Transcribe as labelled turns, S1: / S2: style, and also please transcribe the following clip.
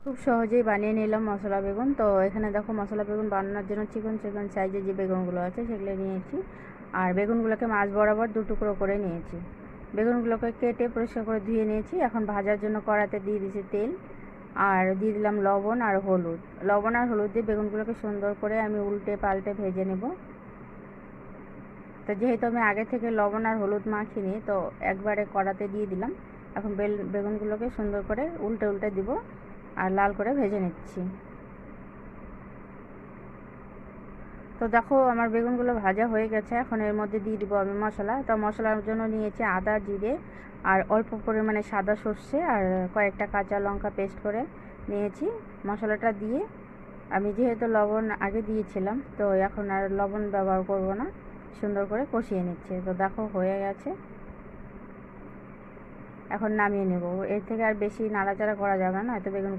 S1: খুব সহজেই বানিয়ে নিলাম মশলা বেগুন। তো এখানে দেখো মশলা বেগুন বানানোর জন্য চিকন চিকন সাইজের যে বেগুনগুলো আছে সেগুলো নিয়েছি। আর বেগুনগুলোকে মাছ বরাবর 2 টুকরো করে নিয়েছি। বেগুনগুলোকে কেটে পরিষ্কার করে ধুয়ে নিয়েছি। এখন ভাজার জন্য কড়াতে দিয়ে দিয়েছি তেল, আর দিয়ে দিলাম লবণ আর হলুদ। লবণ আর হলুদ দিয়ে বেগুনগুলোকে সুন্দর করে আমি উল্টে পাল্টে ভেজে নেব। তো যেহেতু আমি আগে থেকে লবণ আর হলুদ মাখিনি, তো একবারে কড়াতে দিয়ে দিলাম। এখন বেগুনগুলোকে সুন্দর করে উল্টে উল্টে দিব আর লাল করে ভেজে নিচ্ছি। তো দেখো আমার বেগুনগুলো ভাজা হয়ে গেছে। এখন এর মধ্যে দিয়ে দিব আমি মশলা। তো মশলার জন্য নিয়েছি আদা, জিরে আর অল্প পরিমাণে সাদা সর্ষে আর কয়েকটা কাঁচা লঙ্কা পেস্ট করে নিয়েছি। মশলাটা দিয়ে আমি যেহেতু লবণ আগে দিয়েছিলাম, তো এখন আর লবণ ব্যবহার করব না, সুন্দর করে কষিয়ে নিচ্ছে। তো দেখো হয়ে গেছে, এখন নামিয়ে নেব। এর থেকে আর বেশি নাড়াচাড়া করা যাবে না, এত বেগুন